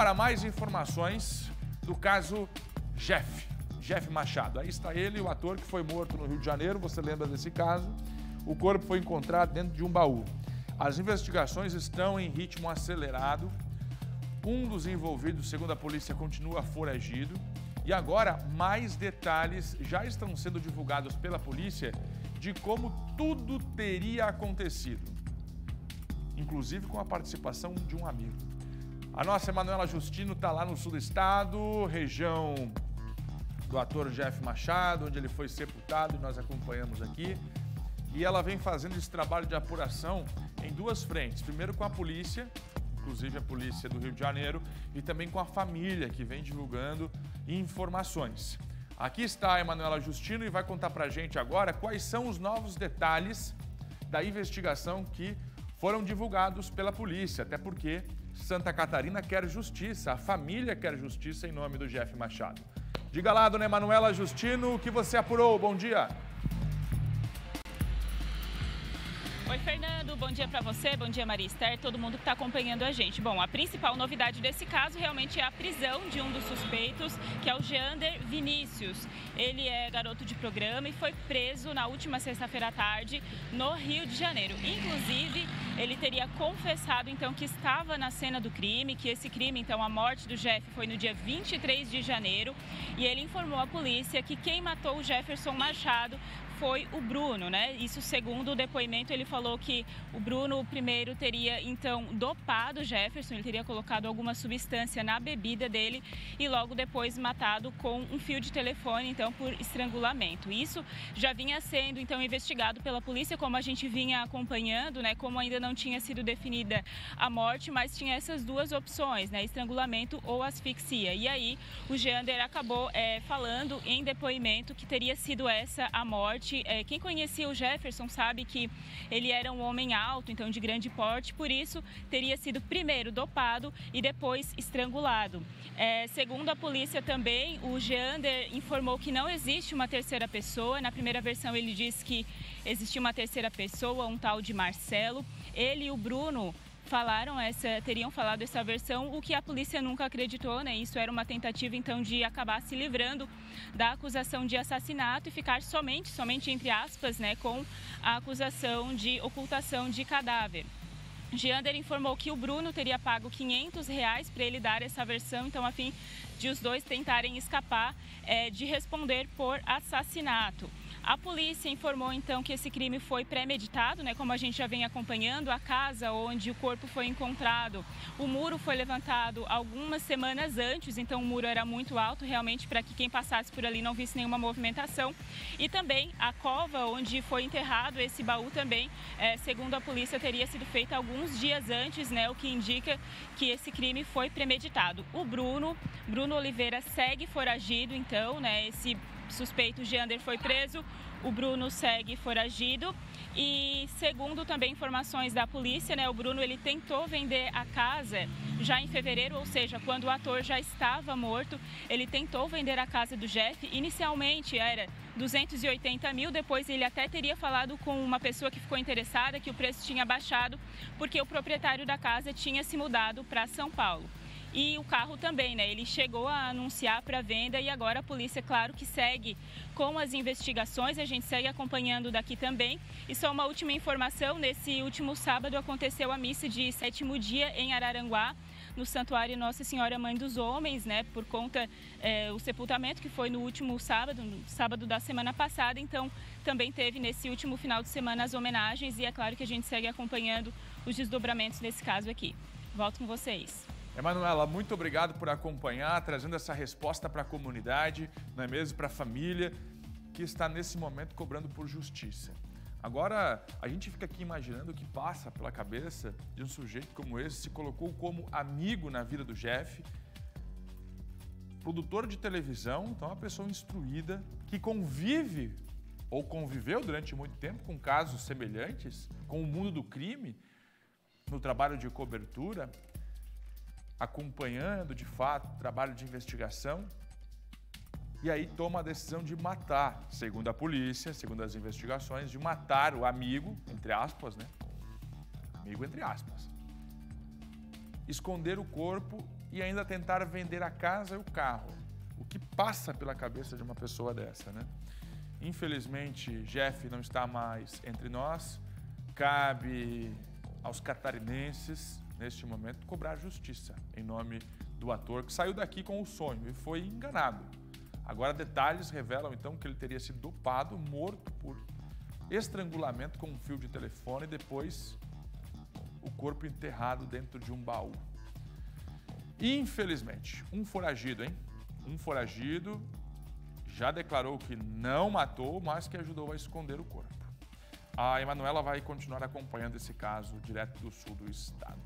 Agora, mais informações do caso Jeff Machado. Aí está ele, o ator que foi morto no Rio de Janeiro, você lembra desse caso? O corpo foi encontrado dentro de um baú. As investigações estão em ritmo acelerado. Um dos envolvidos, segundo a polícia, continua foragido. E agora, mais detalhes já estão sendo divulgados pela polícia de como tudo teria acontecido. Inclusive com a participação de um amigo. A nossa Emanuela Justino está lá no sul do estado, região do ator Jeff Machado, onde ele foi sepultado, e nós acompanhamos aqui. E ela vem fazendo esse trabalho de apuração em duas frentes. Primeiro com a polícia, inclusive a polícia do Rio de Janeiro, e também com a família, que vem divulgando informações. Aqui está a Emanuela Justino e vai contar pra gente agora quais são os novos detalhes da investigação que foram divulgados pela polícia, até porque Santa Catarina quer justiça, a família quer justiça em nome do Jeff Machado. Diga lá, dona Emanuela Justino, o que você apurou? Bom dia. Oi, Fernando, bom dia para você, bom dia Maria Esther, todo mundo que está acompanhando a gente. Bom, a principal novidade desse caso realmente é a prisão de um dos suspeitos, que é o Jeander Vinícius. Ele é garoto de programa e foi preso na última sexta-feira à tarde no Rio de Janeiro. Inclusive, ele teria confessado então que estava na cena do crime, que esse crime, então a morte do Jeff, foi no dia 23 de janeiro, e ele informou à polícia que quem matou o Jefferson Machado foi o Bruno, né? Isso segundo o depoimento, ele falou que o Bruno primeiro teria então dopado o Jefferson, ele teria colocado alguma substância na bebida dele e logo depois matado com um fio de telefone, então por estrangulamento. Isso já vinha sendo então investigado pela polícia, como a gente vinha acompanhando, né? Como ainda não tinha sido definida a morte, mas tinha essas duas opções, né? Estrangulamento ou asfixia. E aí o Jeander acabou falando em depoimento que teria sido essa a morte. Quem conhecia o Jefferson sabe que ele era um homem alto, então de grande porte, por isso teria sido primeiro dopado e depois estrangulado. Segundo a polícia também, o Jeander informou que não existe uma terceira pessoa. Na primeira versão ele disse que existia uma terceira pessoa, um tal de Marcelo. Ele e o Bruno teriam falado essa versão, o que a polícia nunca acreditou, né? Isso era uma tentativa então de acabar se livrando da acusação de assassinato e ficar somente entre aspas, né, com a acusação de ocultação de cadáver. Jeander informou que o Bruno teria pago R$500 para ele dar essa versão, então a fim de os dois tentarem escapar de responder por assassinato. A polícia informou então que esse crime foi premeditado, né? Como a gente já vem acompanhando, a casa onde o corpo foi encontrado, o muro foi levantado algumas semanas antes, então o muro era muito alto, realmente para que quem passasse por ali não visse nenhuma movimentação. E também a cova onde foi enterrado esse baú também, segundo a polícia, teria sido feita alguns dias antes, né? O que indica que esse crime foi premeditado. O Bruno Oliveira segue foragido, então, né? Esse suspeito Jeander foi preso, o Bruno segue foragido e segundo também informações da polícia, né, o Bruno ele tentou vender a casa já em fevereiro, ou seja, quando o ator já estava morto, ele tentou vender a casa do Jeff, inicialmente era 280 mil, depois ele até teria falado com uma pessoa que ficou interessada que o preço tinha baixado porque o proprietário da casa tinha se mudado para São Paulo. E o carro também, né? Ele chegou a anunciar para venda e agora a polícia, claro, que segue com as investigações, a gente segue acompanhando daqui também. E só uma última informação, nesse último sábado aconteceu a missa de 7º dia em Araranguá, no Santuário Nossa Senhora Mãe dos Homens, né? Por conta o sepultamento que foi no último sábado, no sábado da semana passada, então também teve nesse último final de semana as homenagens e é claro que a gente segue acompanhando os desdobramentos desse caso aqui. Volto com vocês. Emanuela, muito obrigado por acompanhar, trazendo essa resposta para a comunidade, não é mesmo, para a família, que está nesse momento cobrando por justiça. Agora, a gente fica aqui imaginando o que passa pela cabeça de um sujeito como esse, se colocou como amigo na vida do Jeff, produtor de televisão, então uma pessoa instruída, que convive ou conviveu durante muito tempo com casos semelhantes, com o mundo do crime, no trabalho de cobertura, acompanhando, de fato, o trabalho de investigação, e aí toma a decisão de matar, segundo a polícia, segundo as investigações, de matar o amigo, entre aspas, né? Amigo entre aspas. Esconder o corpo e ainda tentar vender a casa e o carro. O que passa pela cabeça de uma pessoa dessa, né? Infelizmente, Jeff não está mais entre nós. Cabe aos catarinenses, neste momento, cobrar justiça em nome do ator que saiu daqui com o sonho e foi enganado. Agora, detalhes revelam, então, que ele teria sido dopado, morto por estrangulamento com um fio de telefone e depois o corpo enterrado dentro de um baú. Infelizmente, um foragido, hein? Um foragido já declarou que não matou, mas que ajudou a esconder o corpo. A Emanuela vai continuar acompanhando esse caso direto do sul do estado.